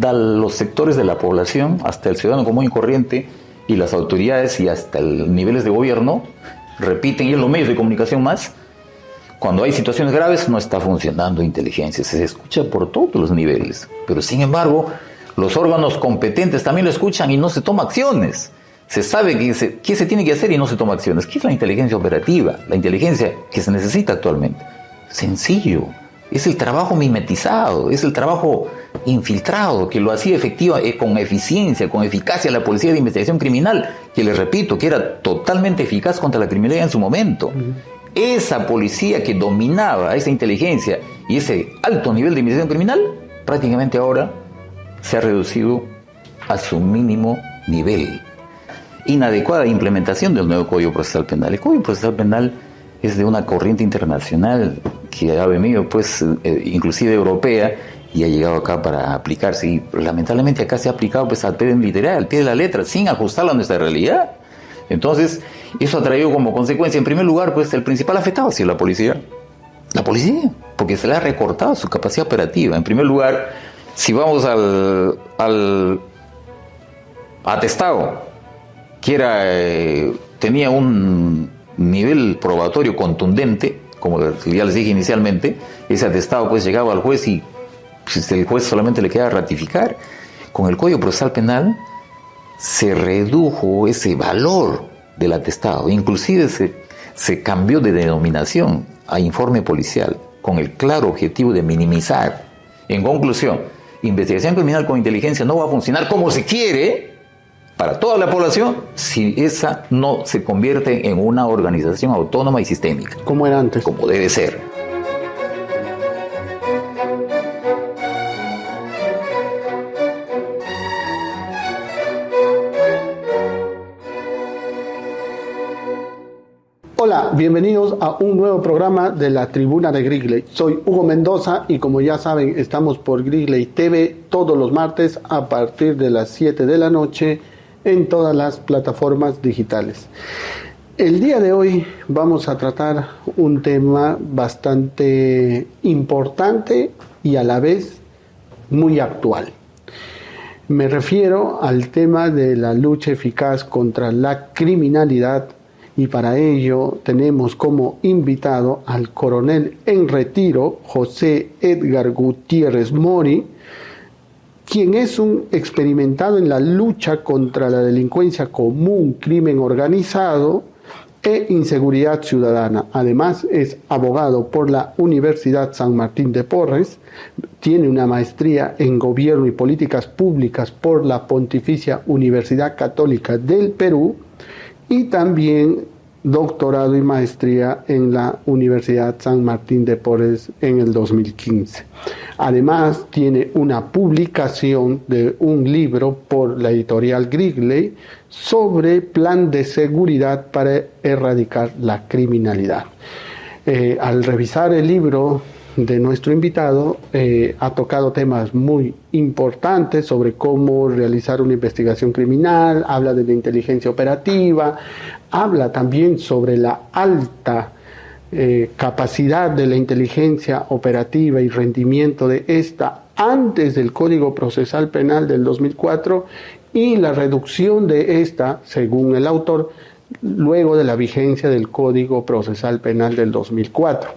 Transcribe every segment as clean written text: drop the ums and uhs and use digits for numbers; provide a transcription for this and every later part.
todos los sectores de la población, hasta el ciudadano común y corriente, y las autoridades y hasta los niveles de gobierno, repiten, y en los medios de comunicación más, cuando hay situaciones graves no está funcionando inteligencia, se escucha por todos los niveles, pero sin embargo los órganos competentes también lo escuchan y no se toman acciones. Se sabe qué se tiene que hacer y no se toma acciones. ¿Qué es la inteligencia operativa? La inteligencia que se necesita actualmente. Sencillo. Es el trabajo mimetizado, es el trabajo infiltrado, que lo hacía efectiva, con eficiencia, con eficacia la Policía de Investigación Criminal, que les repito, que era totalmente eficaz contra la criminalidad en su momento. Esa policía que dominaba esa inteligencia y ese alto nivel de investigación criminal, prácticamente ahora se ha reducido a su mínimo nivel. Inadecuada implementación del nuevo Código Procesal Penal. El Código Procesal Penal es de una corriente internacional que ha venido, pues, inclusive europea, y ha llegado acá para aplicarse. Y lamentablemente acá se ha aplicado, pues, al pie literal, al pie de la letra, sin ajustarla a nuestra realidad. Entonces, eso ha traído como consecuencia, en primer lugar, pues, el principal afectado ha sido la policía. La policía, porque se le ha recortado su capacidad operativa. En primer lugar, si vamos al atestado, que tenía un nivel probatorio contundente, como ya les dije inicialmente, ese atestado pues llegaba al juez y pues, el juez solamente le queda ratificar. Con el Código Procesal Penal se redujo ese valor del atestado, inclusive se cambió de denominación a informe policial, con el claro objetivo de minimizar. En conclusión, investigación criminal con inteligencia no va a funcionar como se quiere para toda la población si esa no se convierte en una organización autónoma y sistémica. Como era antes. Como debe ser. Hola, bienvenidos a un nuevo programa de la Tribuna de Grigley. Soy Hugo Mendoza y como ya saben, estamos por Grigley TV todos los martes a partir de las 7 de la noche en todas las plataformas digitales. El día de hoy vamos a tratar un tema bastante importante y a la vez muy actual. Me refiero al tema de la lucha eficaz contra la criminalidad y para ello tenemos como invitado al coronel en retiro José Edgar Gutiérrez Mori, quien es un experimentado en la lucha contra la delincuencia común, crimen organizado e inseguridad ciudadana. Además, es abogado por la Universidad San Martín de Porres, tiene una maestría en Gobierno y Políticas Públicas por la Pontificia Universidad Católica del Perú y también doctorado y maestría en la Universidad San Martín de Porres en el 2015. Además, tiene una publicación de un libro por la editorial Grigley sobre plan de seguridad para erradicar la criminalidad. Al revisar el libro de nuestro invitado, ha tocado temas muy importantes sobre cómo realizar una investigación criminal, habla de la inteligencia operativa, habla también sobre la alta capacidad de la inteligencia operativa y rendimiento de esta antes del Código Procesal Penal del 2004 y la reducción de esta, según el autor, luego de la vigencia del Código Procesal Penal del 2004.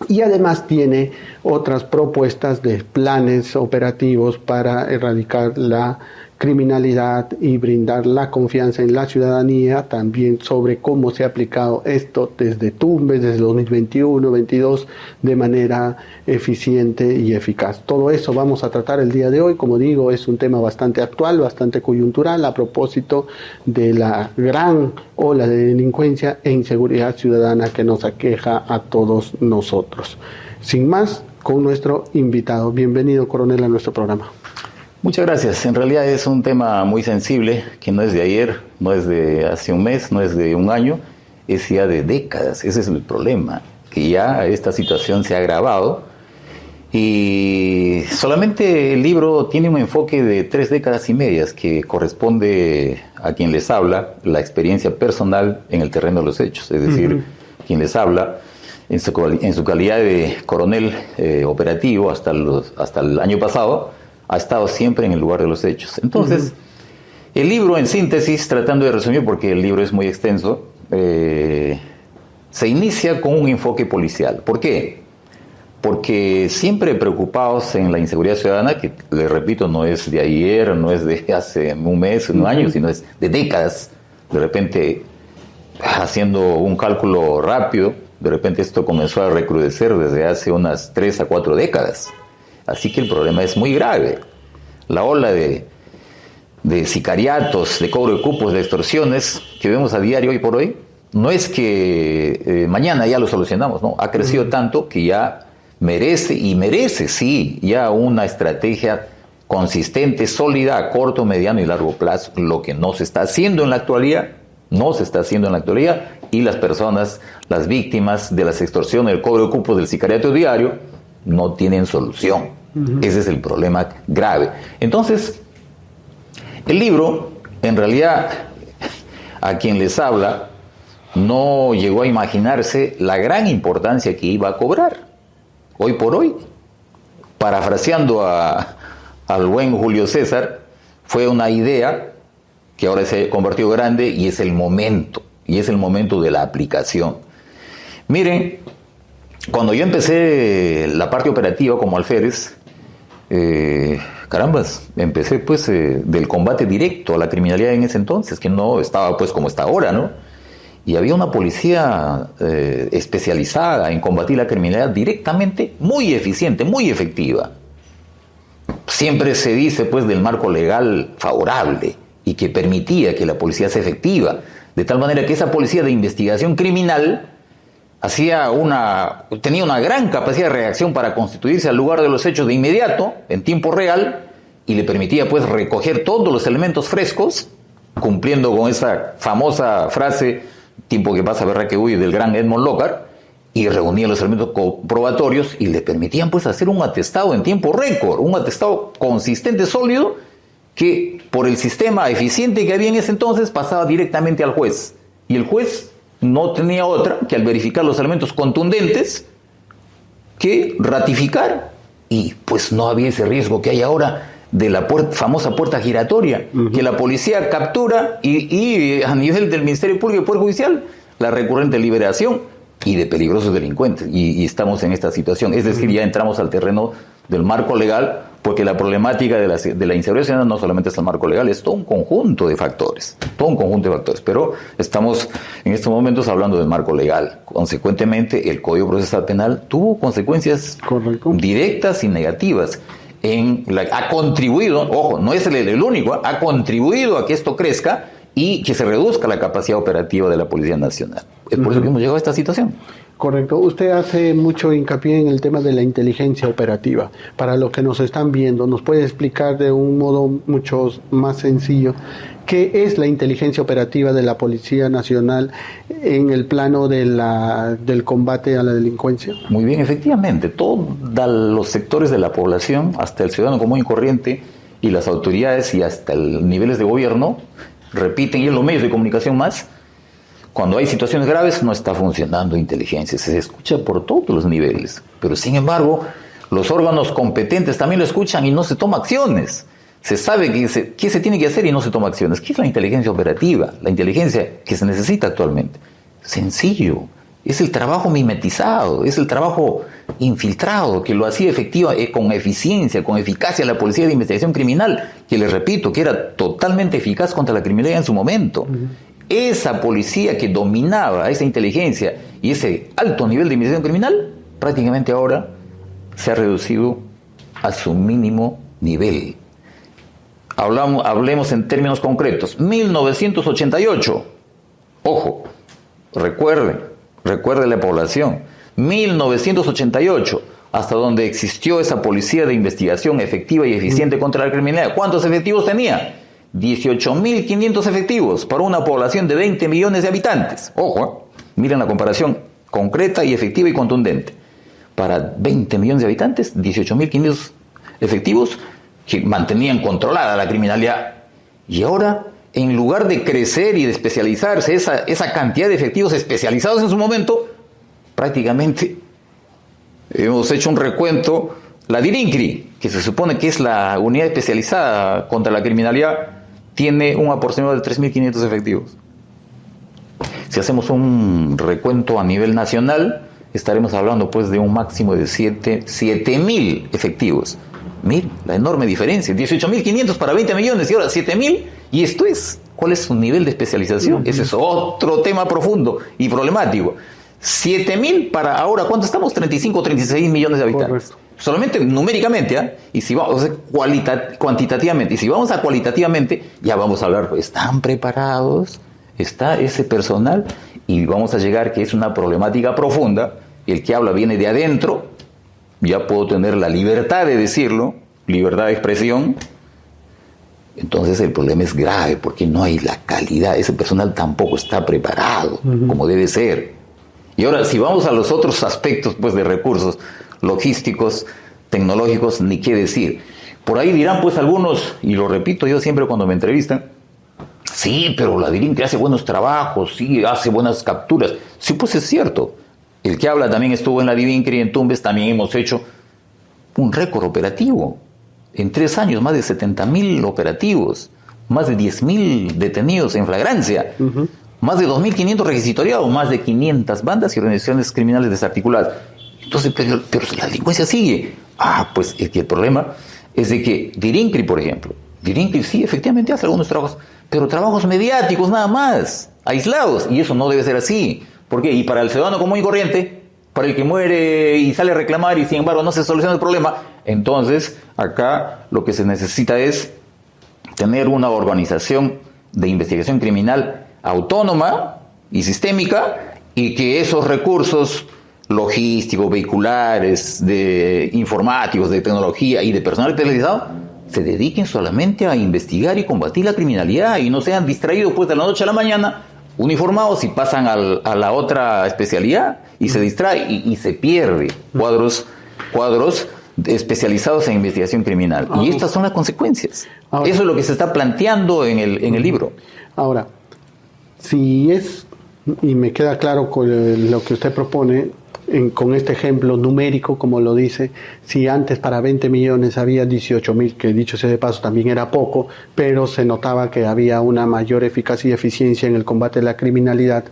Y además tiene otras propuestas de planes operativos para erradicar la criminalidad y brindar la confianza en la ciudadanía, también sobre cómo se ha aplicado esto desde Tumbes, desde 2021-22, de manera eficiente y eficaz. Todo eso vamos a tratar el día de hoy. Como digo, es un tema bastante actual, bastante coyuntural, a propósito de la gran ola de delincuencia e inseguridad ciudadana que nos aqueja a todos nosotros. Sin más, con nuestro invitado. Bienvenido, coronel, a nuestro programa. Muchas gracias. En realidad es un tema muy sensible, que no es de ayer, no es de hace un mes, no es de un año, es ya de décadas. Ese es el problema, que ya esta situación se ha agravado y solamente el libro tiene un enfoque de 3 décadas y medias que corresponde a quien les habla, la experiencia personal en el terreno de los hechos, es decir, quien les habla en su calidad de coronel operativo hasta el año pasado, ha estado siempre en el lugar de los hechos. Entonces, el libro, en síntesis, tratando de resumir, porque el libro es muy extenso, se inicia con un enfoque policial. ¿Por qué? Porque siempre preocupados en la inseguridad ciudadana, que les repito, no es de ayer, no es de hace un mes, un año, sino es de décadas. De repente, haciendo un cálculo rápido, de repente esto comenzó a recrudecer desde hace unas 3 a 4 décadas. Así que el problema es muy grave. La ola de sicariatos, de cobro de cupos, de extorsiones que vemos a diario hoy por hoy, no es que mañana ya lo solucionamos, no, ha crecido tanto que ya merece, sí, ya una estrategia consistente, sólida, a corto, mediano y largo plazo, lo que no se está haciendo en la actualidad, y las personas, las víctimas de las extorsiones, el cobro de cupos del sicariato diario, no tienen solución. Ese es el problema grave. Entonces, el libro, en realidad, a quien les habla, no llegó a imaginarse la gran importancia que iba a cobrar. Hoy por hoy, parafraseando al buen Julio César, fue una idea que ahora se ha convertido grande y es el momento de la aplicación. Miren, cuando yo empecé la parte operativa como alférez, empecé pues del combate directo a la criminalidad en ese entonces, que no estaba pues como está ahora, ¿no? Y había una policía especializada en combatir la criminalidad directamente, muy eficiente, muy efectiva. Siempre se dice pues del marco legal favorable y que permitía que la policía sea efectiva, de tal manera que esa policía de investigación criminal tenía una gran capacidad de reacción para constituirse al lugar de los hechos de inmediato, en tiempo real, y le permitía pues recoger todos los elementos frescos, cumpliendo con esa famosa frase tiempo que pasa verá que huye del gran Edmond Lockhart, y reunía los elementos probatorios y le permitían pues hacer un atestado en tiempo récord, un atestado consistente, sólido, que por el sistema eficiente que había en ese entonces pasaba directamente al juez, y el juez no tenía otra que al verificar los elementos contundentes que ratificar, y pues no había ese riesgo que hay ahora de la famosa puerta giratoria, que la policía captura y a nivel del Ministerio Público y Poder Judicial, la recurrente liberación y de peligrosos delincuentes. Y estamos en esta situación. Es decir, ya entramos al terreno del marco legal, porque la problemática de la inseguridad ciudadana no solamente es el marco legal, es todo un conjunto de factores. Pero estamos en estos momentos hablando del marco legal. Consecuentemente, el Código Procesal Penal tuvo consecuencias directas y negativas. Ha contribuido, ojo, no es el único, ha contribuido a que esto crezca y que se reduzca la capacidad operativa de la Policía Nacional. Es por eso que hemos llegado a esta situación. Correcto. Usted hace mucho hincapié en el tema de la inteligencia operativa. Para los que nos están viendo, ¿nos puede explicar de un modo mucho más sencillo qué es la inteligencia operativa de la Policía Nacional en el plano del combate a la delincuencia? Muy bien, efectivamente. Todos los sectores de la población, hasta el ciudadano común y corriente, y las autoridades y hasta niveles de gobierno, repiten, y en los medios de comunicación más, cuando hay situaciones graves no está funcionando inteligencia, se escucha por todos los niveles, pero sin embargo los órganos competentes también lo escuchan y no se toman acciones. Se sabe qué se tiene que hacer y no se toma acciones. ¿Qué es la inteligencia operativa? La inteligencia que se necesita actualmente. Sencillo, es el trabajo mimetizado, es el trabajo infiltrado que lo hacía efectiva con eficiencia, con eficacia la Policía de Investigación Criminal, que les repito que era totalmente eficaz contra la criminalidad en su momento. Esa policía que dominaba esa inteligencia y ese alto nivel de investigación criminal, prácticamente ahora se ha reducido a su mínimo nivel. Hablemos en términos concretos. 1988, ojo, recuerde la población, 1988, hasta donde existió esa policía de investigación efectiva y eficiente contra la criminalidad. ¿Cuántos efectivos tenía? 18.500 efectivos para una población de 20 millones de habitantes. Ojo, miren la comparación concreta y efectiva y contundente. Para 20 millones de habitantes, 18.500 efectivos que mantenían controlada la criminalidad. Y ahora, en lugar de crecer y de especializarse esa cantidad de efectivos especializados en su momento, prácticamente hemos hecho un recuento, la DIRINCRI, que se supone que es la unidad especializada contra la criminalidad, tiene un aproximado de 3.500 efectivos. Si hacemos un recuento a nivel nacional, estaremos hablando pues de un máximo de 7.000 efectivos. Miren, la enorme diferencia, 18.500 para 20 millones y ahora 7.000, y esto es, ¿cuál es su nivel de especialización? Ese es otro tema profundo y problemático. 7.000 para ahora, ¿cuánto estamos? 35 o 36 millones de habitantes. Correcto. Solamente numéricamente, ¿eh? Y si vamos, o sea, cuantitativamente, y si vamos a cualitativamente, ya vamos a hablar, pues, ¿están preparados? ¿Está ese personal? Y vamos a llegar que es una problemática profunda, el que habla viene de adentro, ya puedo tener la libertad de decirlo, libertad de expresión. Entonces el problema es grave porque no hay la calidad, ese personal tampoco está preparado como debe ser. Y ahora, si vamos a los otros aspectos pues de recursos logísticos, tecnológicos, ni qué decir. Por ahí dirán pues algunos, y lo repito yo siempre cuando me entrevistan, sí, pero la DIRINCRI hace buenos trabajos, sí, hace buenas capturas. Sí, pues es cierto. El que habla también estuvo en la DIRINCRI, en Tumbes también hemos hecho un récord operativo. En 3 años, más de 70.000 operativos, más de 10.000 detenidos en flagrancia, más de 2.500 requisitoriados, más de 500 bandas y organizaciones criminales desarticuladas. Entonces, pero la delincuencia sigue. Pues es que el problema es de que DIRINCRI, por ejemplo, DIRINCRI sí, efectivamente hace algunos trabajos, pero trabajos mediáticos nada más, aislados, y eso no debe ser así. ¿Por qué? Y para el ciudadano común y corriente, para el que muere y sale a reclamar y sin embargo no se soluciona el problema, entonces acá lo que se necesita es tener una organización de investigación criminal autónoma y sistémica, y que esos recursos logísticos, vehiculares, de informáticos, de tecnología y de personal especializado se dediquen solamente a investigar y combatir la criminalidad y no sean distraídos pues de la noche a la mañana, uniformados, y pasan a la otra especialidad y se distrae y se pierde cuadros especializados en investigación criminal. Y estas son las consecuencias. Ahora, eso es lo que se está planteando en el libro. Ahora, si es, y me queda claro con lo que usted propone, con este ejemplo numérico, como lo dice, si antes para 20 millones había 18.000, que dicho sea de paso también era poco, pero se notaba que había una mayor eficacia y eficiencia en el combate de la criminalidad,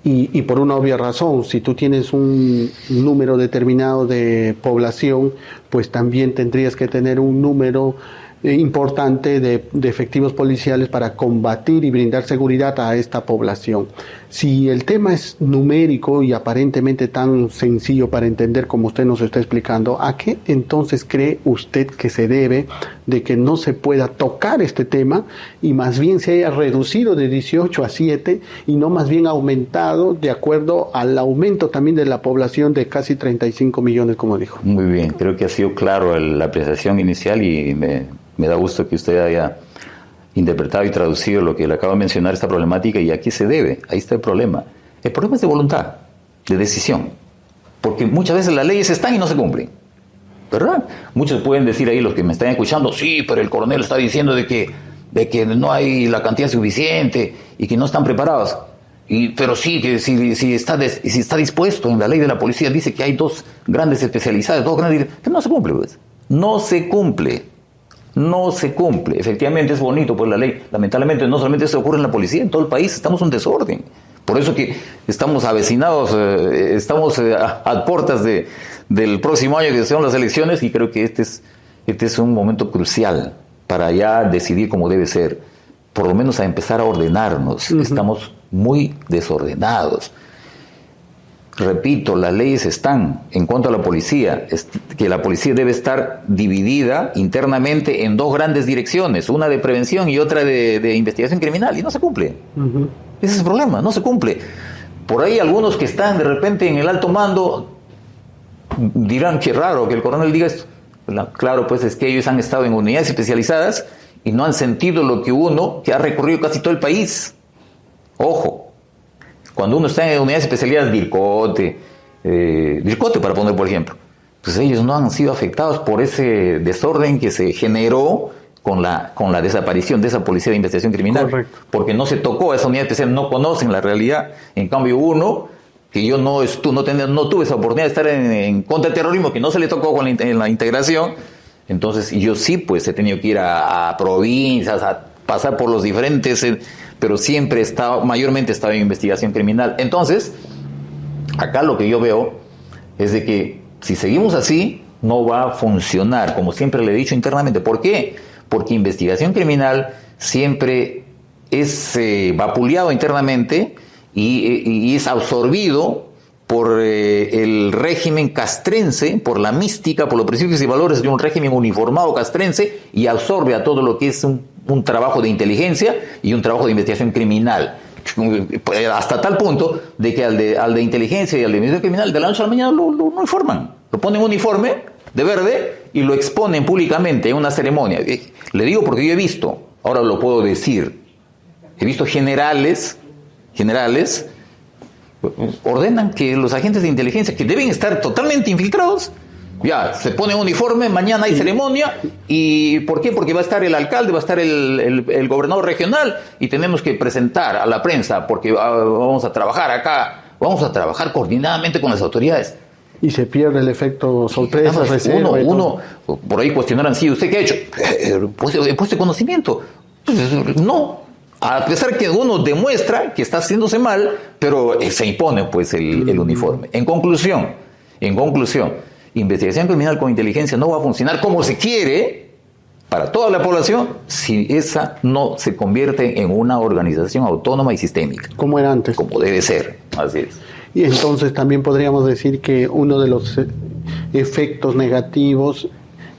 y por una obvia razón, si tú tienes un número determinado de población, pues también tendrías que tener un número importante de efectivos policiales para combatir y brindar seguridad a esta población. Si el tema es numérico y aparentemente tan sencillo para entender como usted nos está explicando, ¿a qué entonces cree usted que se debe de que no se pueda tocar este tema y más bien se haya reducido de 18 a 7 y no más bien aumentado de acuerdo al aumento también de la población de casi 35 millones, como dijo? Muy bien, creo que ha sido claro la apreciación inicial y me da gusto que usted haya interpretado y traducido lo que le acabo de mencionar, esta problemática, y a qué se debe. Ahí está el problema. El problema es de voluntad, de decisión, porque muchas veces las leyes están y no se cumplen, ¿verdad? Muchos pueden decir ahí, los que me están escuchando, sí, pero el coronel está diciendo de que no hay la cantidad suficiente y que no están preparados. Pero sí, que si está dispuesto en la ley de la policía, dice que hay 2 grandes especializadas, 2 grandes, que no se cumple, pues. No se cumple. Efectivamente es bonito pues la ley, lamentablemente no solamente eso ocurre en la policía, en todo el país estamos en desorden. Por eso que estamos avecinados, estamos a puertas del próximo año que son las elecciones, y creo que este es un momento crucial para ya decidir cómo debe ser, por lo menos a empezar a ordenarnos. Estamos muy desordenados. Repito, las leyes están en cuanto a la policía, que la policía debe estar dividida internamente en 2 grandes direcciones, una de prevención y otra de investigación criminal, y no se cumple. Ese es el problema, no se cumple. Por ahí algunos que están de repente en el alto mando dirán, qué raro que el coronel diga esto. Claro, pues es que ellos han estado en unidades especializadas y no han sentido lo que uno, que ha recorrido casi todo el país. Ojo. Cuando uno está en unidades especializadas, Vircote, para poner por ejemplo, pues ellos no han sido afectados por ese desorden que se generó con la desaparición de esa policía de investigación criminal. Correcto. Porque no se tocó a esa unidad especial, no conocen la realidad. En cambio uno, que yo no tuve esa oportunidad de estar en contraterrorismo, que no se le tocó en la integración, Entonces yo sí pues he tenido que ir a provincias, a pasar por los diferentes, pero siempre mayormente estaba en investigación criminal. Entonces, acá lo que yo veo es de que si seguimos así, no va a funcionar, como siempre le he dicho internamente. ¿Por qué? Porque investigación criminal siempre es vapuleado internamente y es absorbido por el régimen castrense, por la mística, por los principios y valores de un régimen uniformado castrense, y absorbe a todo lo que es un trabajo de inteligencia y un trabajo de investigación criminal. Hasta tal punto de que al de inteligencia y al de investigación criminal, de la noche a la mañana lo informan. Lo ponen uniforme de verde y lo exponen públicamente en una ceremonia. Le digo porque yo he visto, ahora lo puedo decir, he visto generales ordenan que los agentes de inteligencia, que deben estar totalmente infiltrados, ya se pone uniforme, mañana hay ceremonia. ¿Y por qué? Porque va a estar el alcalde, va a estar el gobernador regional, y tenemos que presentar a la prensa porque vamos a trabajar acá, vamos a trabajar coordinadamente con las autoridades. Y se pierde el efecto sorpresa, reserva. Uno por ahí cuestionarán, sí, ¿usted qué ha hecho? Puesto de conocimiento. No. A pesar que uno demuestra que está haciéndose mal, pero se impone pues el uniforme. En conclusión, investigación criminal con inteligencia no va a funcionar como se quiere para toda la población si esa no se convierte en una organización autónoma y sistémica. Como era antes. Como debe ser, así es. Y entonces también podríamos decir que uno de los efectos negativos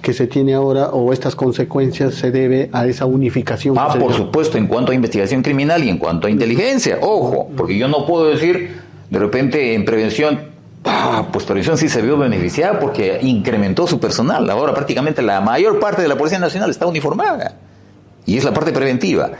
que se tiene ahora, o estas consecuencias, se debe a esa unificación. Por supuesto, en cuanto a investigación criminal y en cuanto a inteligencia. Ojo, porque yo no puedo decir, de repente, en prevención, pues prevención sí se vio beneficiada porque incrementó su personal. Ahora prácticamente la mayor parte de la Policía Nacional está uniformada. Y es la parte preventiva.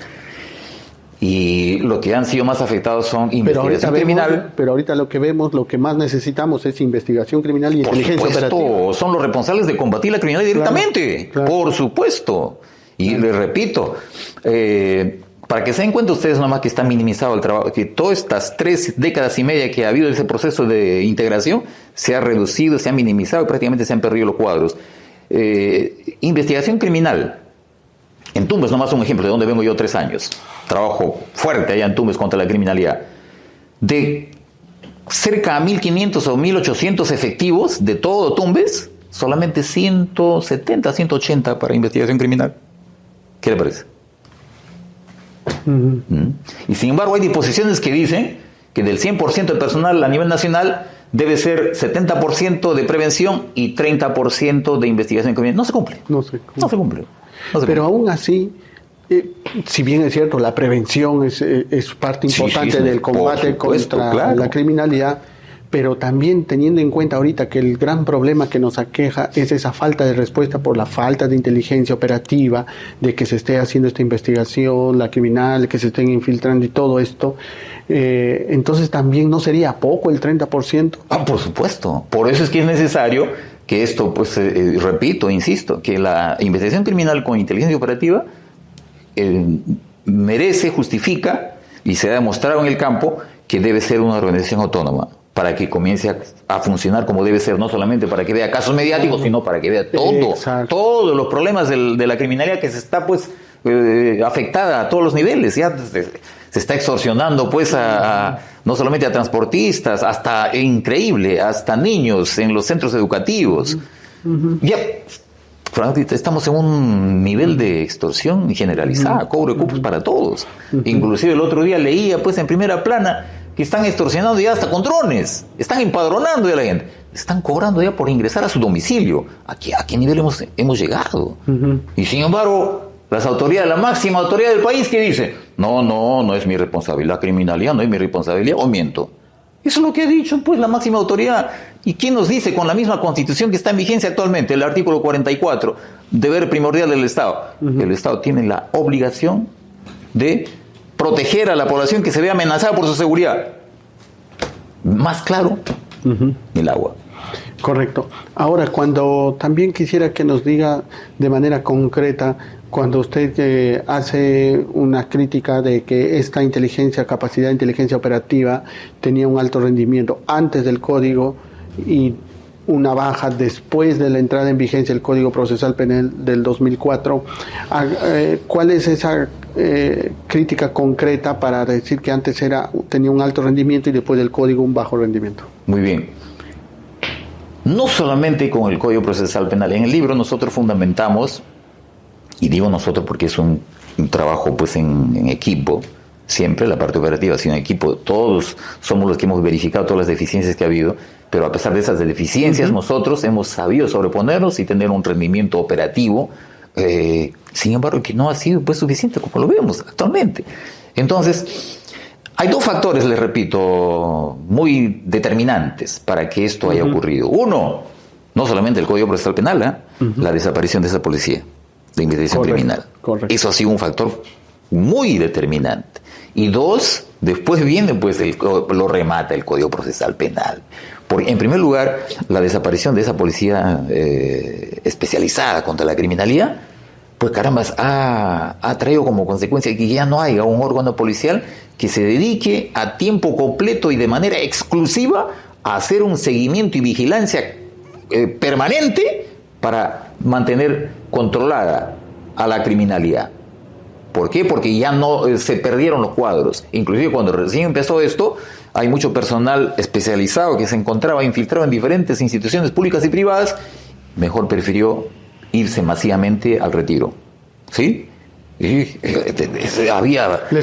Y lo que han sido más afectados son investigación criminal. Pero ahorita lo que vemos, lo que más necesitamos es investigación criminal y inteligencia operativa. Son los responsables de combatir la criminalidad directamente. Claro. Por supuesto. Y les repito, para que se den cuenta ustedes nomás que está minimizado el trabajo, que todas estas 3 décadas y media que ha habido ese proceso de integración se ha reducido, se ha minimizado y prácticamente se han perdido los cuadros. Investigación criminal. En Tumbes, nomás un ejemplo, de donde vengo yo 3 años. Trabajo fuerte allá en Tumbes contra la criminalidad. De cerca a 1.500 o 1.800 efectivos de todo Tumbes, solamente 170, 180 para investigación criminal. ¿Qué le parece? Y sin embargo hay disposiciones que dicen que del 100% del personal a nivel nacional debe ser 70% de prevención y 30% de investigación criminal. No se cumple. No se cumple. Pero aún así, si bien es cierto, la prevención es parte importante del combate contra la criminalidad, pero también teniendo en cuenta ahorita que el gran problema que nos aqueja es esa falta de respuesta por la falta de inteligencia operativa, de que se esté haciendo esta investigación, la criminal, que se estén infiltrando y todo esto, entonces también no sería poco el 30%. Por supuesto, por eso es que es necesario que esto, pues, repito, insisto, que la investigación criminal con inteligencia operativa merece, justifica, y se ha demostrado en el campo que debe ser una organización autónoma para que comience a funcionar como debe ser, no solamente para que vea casos mediáticos, sino para que vea todos los problemas de la criminalidad que se está, pues, afectada a todos los niveles. Ya se está extorsionando, pues, no solamente a transportistas, hasta, increíble, hasta niños en los centros educativos. Ya estamos en un nivel de extorsión generalizada, cobro de cupos para todos. Inclusive el otro día leía, pues, en primera plana que están extorsionando ya hasta con drones, están empadronando ya a la gente, están cobrando ya por ingresar a su domicilio. ¿A qué nivel hemos llegado? Y sin embargo, las autoridades, la máxima autoridad del país, que dice, no es mi responsabilidad, la criminalidad no es mi responsabilidad, o miento. Eso es lo que ha dicho, pues, la máxima autoridad. ¿Y quién nos dice, con la misma Constitución que está en vigencia actualmente, el artículo 44, deber primordial del Estado? El Estado tiene la obligación de proteger a la población que se ve amenazada por su seguridad. Más claro, el agua. Correcto. Ahora, cuando también quisiera que nos diga de manera concreta, cuando usted hace una crítica de que esta capacidad de inteligencia operativa tenía un alto rendimiento antes del código y una baja después de la entrada en vigencia del Código Procesal Penal del 2004. ¿Cuál es esa crítica concreta para decir que antes tenía un alto rendimiento y después del Código un bajo rendimiento? Muy bien. No solamente con el Código Procesal Penal. En el libro nosotros fundamentamos, y digo nosotros porque es un trabajo pues en equipo, siempre la parte operativa ha sido en equipo, todos somos los que hemos verificado todas las deficiencias que ha habido, pero a pesar de esas deficiencias, nosotros hemos sabido sobreponernos y tener un rendimiento operativo, sin embargo, que no ha sido pues suficiente como lo vemos actualmente. Entonces, hay dos factores, les repito, muy determinantes para que esto haya ocurrido. Uno, no solamente el Código Procesal Penal, la desaparición de esa policía de investigación criminal. Correcto. Eso ha sido un factor muy determinante. Y dos, después viene, pues, lo remata el Código Procesal Penal. Porque, en primer lugar, la desaparición de esa policía especializada contra la criminalidad, pues caramba, ha traído como consecuencia que ya no haya un órgano policial que se dedique a tiempo completo y de manera exclusiva a hacer un seguimiento y vigilancia permanente para mantener controlada a la criminalidad. ¿Por qué? Porque ya no se perdieron los cuadros. Inclusive cuando recién empezó esto, hay mucho personal especializado que se encontraba infiltrado en diferentes instituciones públicas y privadas, mejor prefirió irse masivamente al retiro. ¿Sí? Les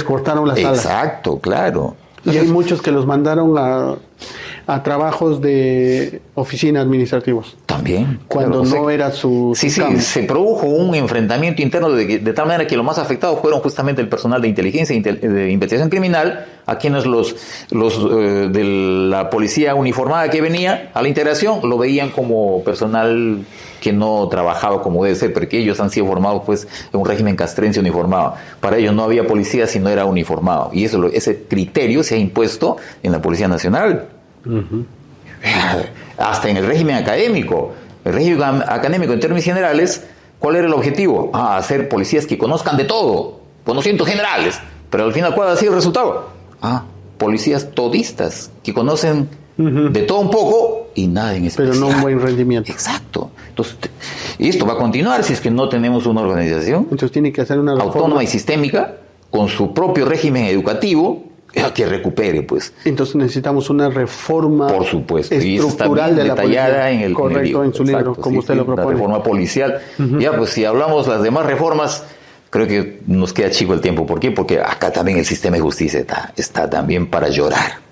cortaron las alas. Exacto, claro. Y hay muchos que los mandaron a trabajos de oficina administrativos. También. Cuando claro, no era su campo. Se produjo un enfrentamiento interno de tal manera que los más afectados fueron justamente el personal de inteligencia y de investigación criminal, a quienes los de la policía uniformada que venía a la integración lo veían como personal que no trabajaba como debe ser, porque ellos han sido formados pues en un régimen castrense uniformado. Para ellos no había policía si no era uniformado, y ese criterio se ha impuesto en la Policía Nacional. Hasta en el régimen académico. El régimen académico en términos generales, ¿cuál era el objetivo? Hacer policías que conozcan de todo, conocimientos generales, pero al final, ¿cuál ha sido el resultado? Policías todistas que conocen de todo un poco y nada en especial. Pero no un buen rendimiento. Exacto. Entonces, esto va a continuar si es que no tenemos una organización Entonces tiene que hacer una reforma autónoma y sistémica con su propio régimen educativo que recupere, pues. Entonces necesitamos una reforma, por supuesto, estructural de la detallada policía. Correcto, en su libro, como usted lo propone. La reforma policial. Ya, pues si hablamos las demás reformas, creo que nos queda chico el tiempo. ¿Por qué? Porque acá también el sistema de justicia está también para llorar.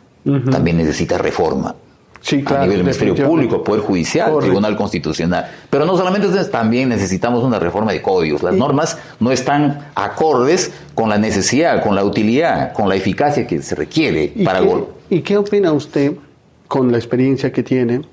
También necesita reforma. Sí, claro, a nivel del Ministerio Público, Poder Judicial, correcto. Tribunal Constitucional. Pero no solamente ustedes, también necesitamos una reforma de códigos. Las normas no están acordes con la necesidad, con la utilidad, con la eficacia que se requiere para el gol. ¿Y qué opina usted, con la experiencia que tiene,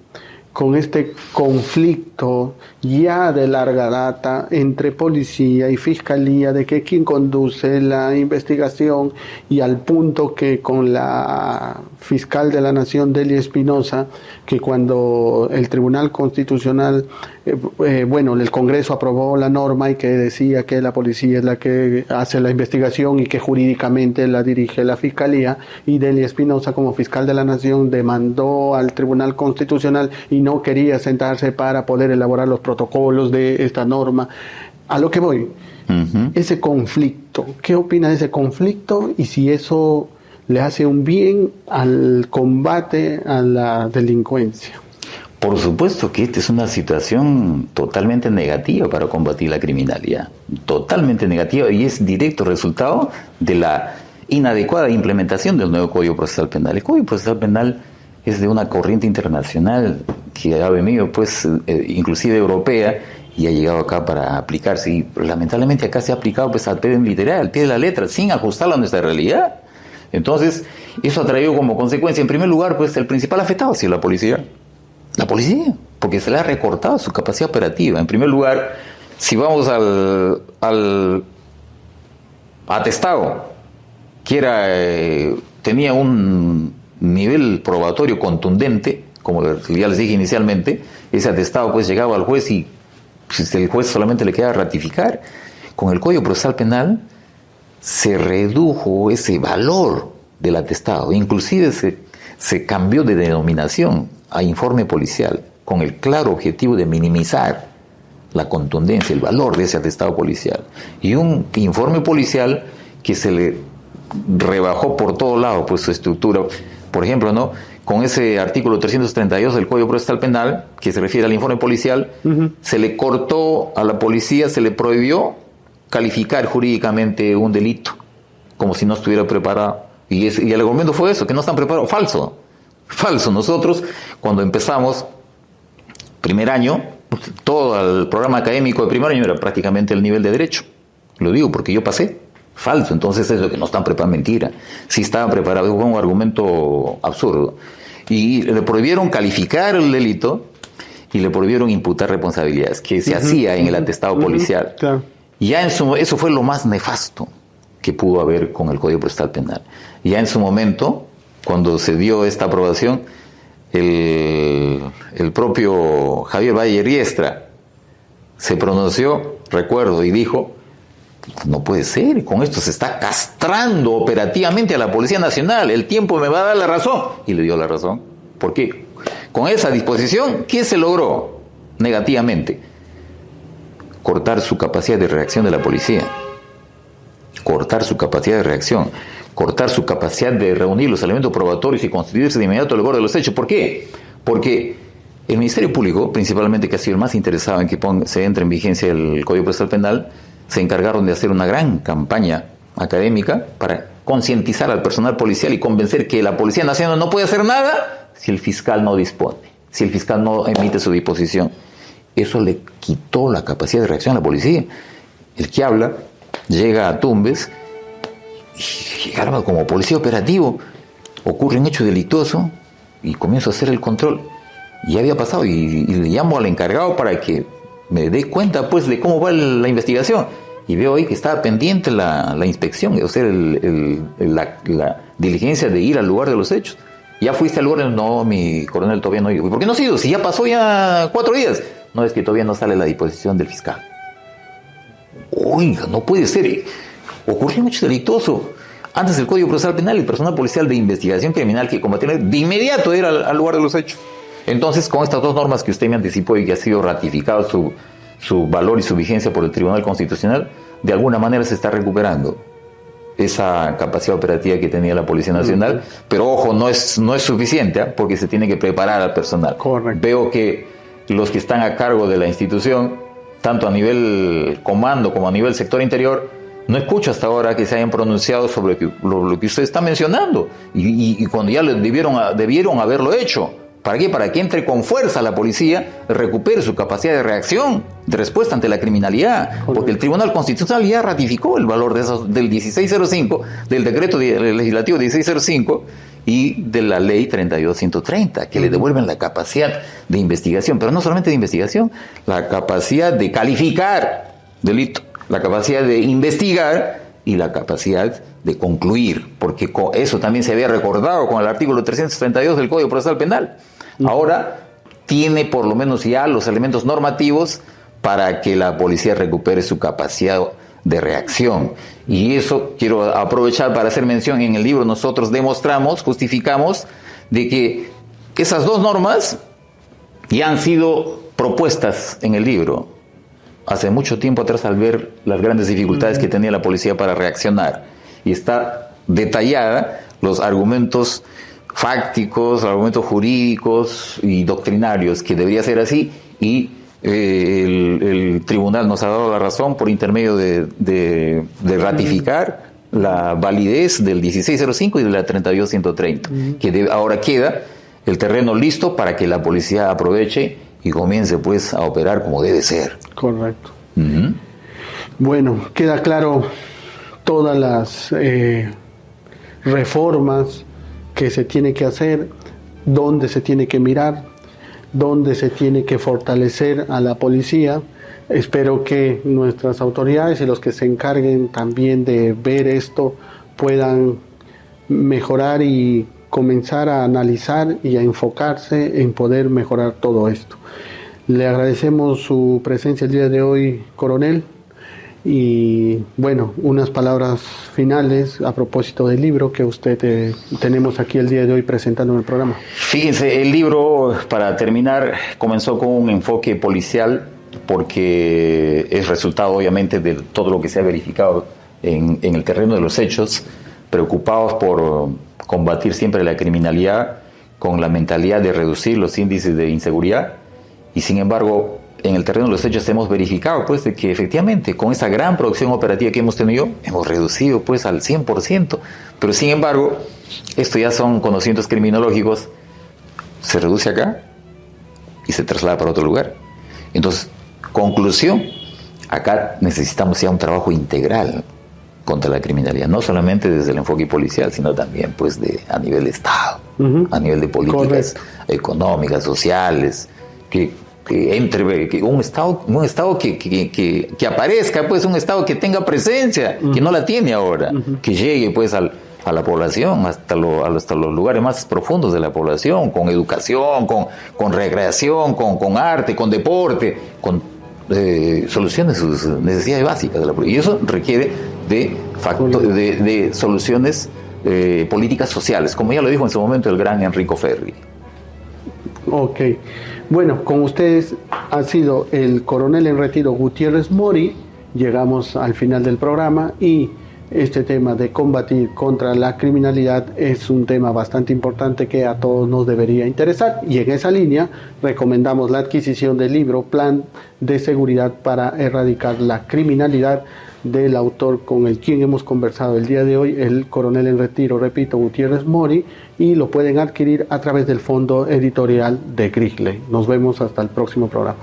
con este conflicto ya de larga data entre policía y fiscalía, de que quien conduce la investigación, y al punto que con la fiscal de la Nación, Delia Espinosa, que cuando el Tribunal Constitucional, el Congreso aprobó la norma y que decía que la policía es la que hace la investigación y que jurídicamente la dirige la fiscalía, y Delia Espinosa como fiscal de la Nación demandó al Tribunal Constitucional y no quería sentarse para poder elaborar los protocolos de esta norma. A lo que voy, ese conflicto, ¿qué opina de ese conflicto y si eso le hace un bien al combate a la delincuencia? Por supuesto que esta es una situación totalmente negativa para combatir la criminalidad, totalmente negativa, y es directo resultado de la inadecuada implementación del nuevo Código Procesal Penal. El Código Procesal Penal es de una corriente internacional que ha venido, pues, inclusive europea, y ha llegado acá para aplicarse, y lamentablemente acá se ha aplicado pues al pie literal, al pie de la letra, sin ajustarlo a nuestra realidad. Entonces, eso ha traído como consecuencia, en primer lugar, pues el principal afectado ha sido la policía. La policía, porque se le ha recortado su capacidad operativa. En primer lugar, si vamos al atestado, que tenía un nivel probatorio contundente, como ya les dije inicialmente, ese atestado pues llegaba al juez y pues, el juez solamente le queda ratificar. Con el Código Procesal Penal se redujo ese valor del atestado, inclusive se cambió de denominación a informe policial, con el claro objetivo de minimizar la contundencia, el valor de ese atestado policial. Y un informe policial que se le rebajó por todo lado, pues su estructura. Por ejemplo, ¿no? Con ese artículo 332 del Código Procesal Penal, que se refiere al informe policial, se le cortó a la policía, se le prohibió calificar jurídicamente un delito, como si no estuviera preparado. Y el argumento fue eso, que no están preparados. Falso. Nosotros, cuando empezamos, primer año, todo el programa académico de primer año era prácticamente el nivel de derecho. Lo digo porque yo pasé. Falso. Entonces es lo que no están preparados. Mentira. Sí estaban preparados. Fue un argumento absurdo. Y le prohibieron calificar el delito y le prohibieron imputar responsabilidades, que se hacía en el atestado policial. Claro. Ya eso fue lo más nefasto que pudo haber con el Código Procesal Penal. Ya en su momento, cuando se dio esta aprobación, el propio Javier Valle Riestra se pronunció, recuerdo, y dijo: no puede ser, con esto se está castrando operativamente a la Policía Nacional, el tiempo me va a dar la razón. Y le dio la razón. ¿Por qué? Con esa disposición, ¿qué se logró negativamente? Cortar su capacidad de reacción de la policía, cortar su capacidad de reacción, cortar su capacidad de reunir los elementos probatorios y constituirse de inmediato el lugar de los hechos. ¿Por qué? Porque el Ministerio Público, principalmente, que ha sido el más interesado en que se entre en vigencia el Código Procesal Penal, se encargaron de hacer una gran campaña académica para concientizar al personal policial y convencer que la Policía Nacional no puede hacer nada si el fiscal no dispone, si el fiscal no emite su disposición. Eso le quitó la capacidad de reacción a la policía. El que habla llega a Tumbes y arma como policía operativo. Ocurre un hecho delictuoso y comienzo a hacer el control. Y ya había pasado y le llamo al encargado para que me dé cuenta, pues, de cómo va la investigación. Y veo ahí que estaba pendiente la inspección, o sea, la diligencia de ir al lugar de los hechos. ¿Ya fuiste al lugar? No, mi coronel, todavía no. ¿Y por qué no has ido? Si ya pasó ya 4 días. No, es que todavía no sale la disposición del fiscal. Oiga, no puede ser. Ocurrió un hecho delictuoso. Antes del Código Procesal Penal, el personal policial de investigación criminal que combatía de inmediato ir al lugar de los hechos. Entonces, con estas dos normas que usted me anticipó y que ha sido ratificado su valor y su vigencia por el Tribunal Constitucional, de alguna manera se está recuperando esa capacidad operativa que tenía la Policía Nacional. Pero ojo, no es suficiente, porque se tiene que preparar al personal. Correcto. Veo que los que están a cargo de la institución, tanto a nivel comando como a nivel sector interior, no escucho hasta ahora que se hayan pronunciado sobre lo que usted está mencionando. Y cuando ya debieron haberlo hecho. ¿Para qué? Para que entre con fuerza la policía, recupere su capacidad de reacción, de respuesta ante la criminalidad. Porque el Tribunal Constitucional ya ratificó el valor del 1605, del decreto legislativo 1605 y de la ley 32130, que le devuelven la capacidad de investigación, pero no solamente de investigación, la capacidad de calificar delito, la capacidad de investigar y la capacidad de concluir, porque eso también se había recordado con el artículo 332 del Código Procesal Penal. Ahora tiene por lo menos ya los elementos normativos para que la policía recupere su capacidad de reacción. Y eso quiero aprovechar para hacer mención. En el libro nosotros demostramos, justificamos, de que esas dos normas ya han sido propuestas en el libro hace mucho tiempo atrás, al ver las grandes dificultades que tenía la policía para reaccionar. Y está detallada los argumentos fácticos, argumentos jurídicos y doctrinarios, que debería ser así, y el tribunal nos ha dado la razón por intermedio de ratificar la validez del 1605 y de la 32130, que ahora queda el terreno listo para que la policía aproveche y comience, pues, a operar como debe ser. Correcto. Bueno, queda claro todas las reformas que se tiene que hacer, dónde se tiene que mirar, dónde se tiene que fortalecer a la policía. Espero que nuestras autoridades y los que se encarguen también de ver esto puedan mejorar y comenzar a analizar y a enfocarse en poder mejorar todo esto. Le agradecemos su presencia el día de hoy, coronel, Y bueno, unas palabras finales a propósito del libro que usted tenemos aquí el día de hoy presentando en el programa. Fíjense, el libro, para terminar, comenzó con un enfoque policial porque es resultado obviamente de todo lo que se ha verificado en el terreno de los hechos, preocupados por combatir siempre la criminalidad con la mentalidad de reducir los índices de inseguridad, y sin embargo en el terreno de los hechos hemos verificado pues de que efectivamente con esa gran producción operativa que hemos tenido hemos reducido pues al 100%, pero sin embargo esto ya son conocimientos criminológicos, se reduce acá y se traslada para otro lugar. Entonces, conclusión, acá necesitamos ya un trabajo integral contra la criminalidad, no solamente desde el enfoque policial, sino también pues a nivel de Estado, a nivel de políticas económicas, sociales, que un estado que aparezca, pues un estado que tenga presencia, que no la tiene ahora, que llegue pues a la población, hasta los lugares más profundos de la población, con educación, con recreación, con arte, con deporte, con soluciones a sus necesidades básicas de la población. Y eso requiere de soluciones políticas sociales, como ya lo dijo en su momento el gran Enrico Ferri. Ok. Bueno, con ustedes ha sido el coronel en retiro Gutiérrez Mori. Llegamos al final del programa y este tema de combatir contra la criminalidad es un tema bastante importante que a todos nos debería interesar, y en esa línea recomendamos la adquisición del libro Plan de Seguridad para Erradicar la Criminalidad, del autor con el quien hemos conversado el día de hoy, el coronel en retiro, repito, Gutiérrez Mori, y lo pueden adquirir a través del fondo editorial de Gristley. Nos vemos hasta el próximo programa.